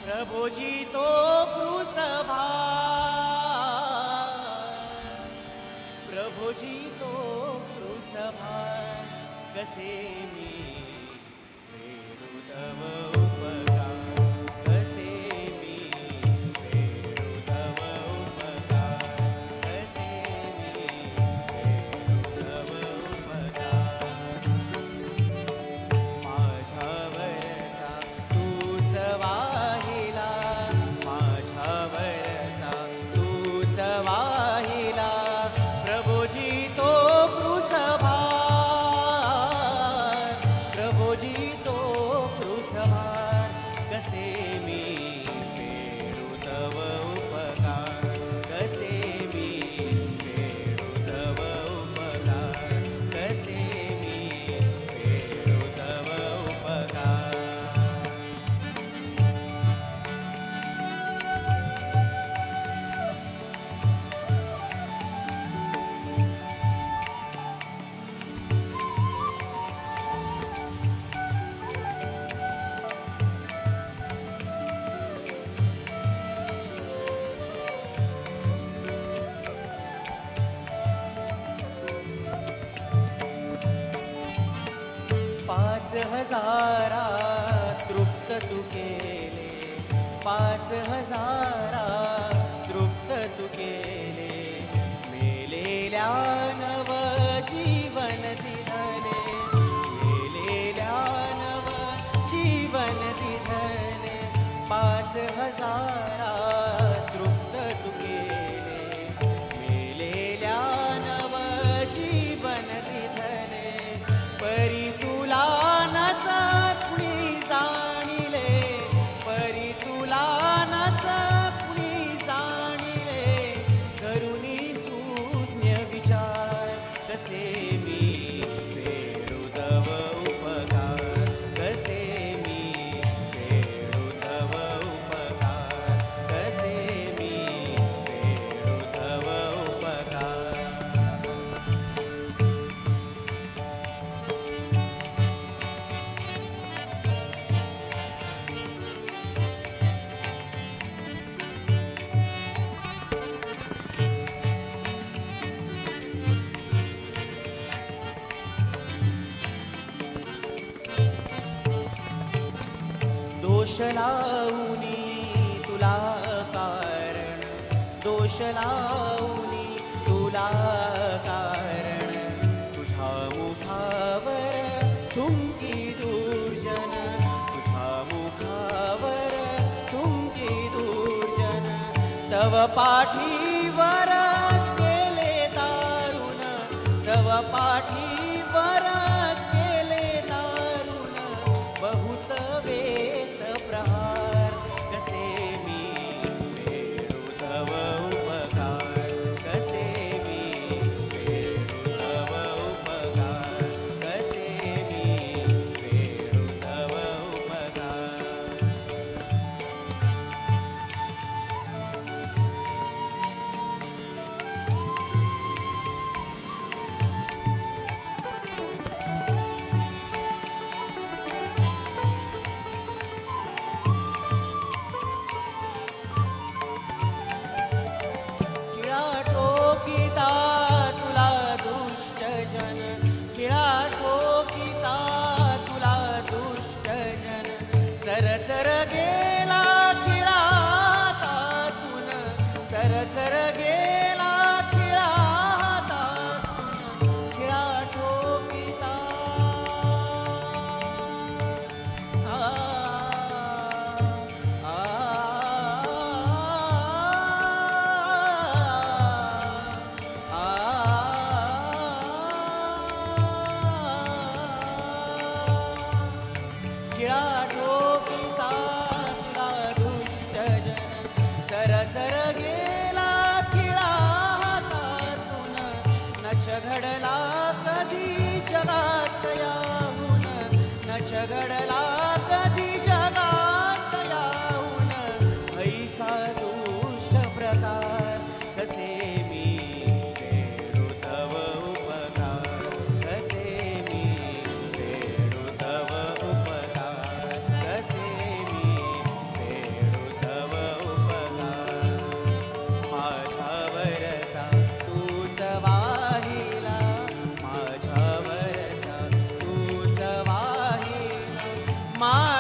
प्रभुजी तो क्रूसभार, प्रभुजी तो क्रूसभार, कसे मी फेडू तव उपकार, कसे मी फेडू तव उपकार, कसे मी फेडू तव उपकार. माझ्यावरचा तूच वाहिला, माझ्यावरचा तूच वाहिला, प्रभुजी तो क्रूसभार, प्रभुजी तो क्रूसभार, कसे मी फेडू तव उपकार, कसे मी फेडू तव उपकार, कसे मी फेडू तव उपकार. पाच हजारात तृप्त तू केले, पाच हजारात तृप्त तू केले, मेलेल्या नव जीवन दिधले, मेलेल्या नव जीवन दिधले, पाच हजारात तृप्त तू केले, मेलेल्या नव जीवन दिधले, परी तुला नाच कुणी जाणिले, परी तुला नाच कुणी जाणिले, करुणी शून्य विचार, कसे मी फेडू तव उपकार, कसे मी फेडू तव उपकार, कसे मी फेडू तव उपकार. दोष लावूनी तुला कारण, दोष लावूनी तुला कारण, तुझ्या मुखावर थुंकी दुर्जन, तुझ्या मुखावर थुंकी दुर्जन, तव पाठीवर केले दारुण, तव पाठीवर केले दारुण, बहुत वेत प्रहार, कसे मी फेडू तव उपकार, कसे मी फेडू तव उपकार, कसे मी फेडू तव उपकार. मा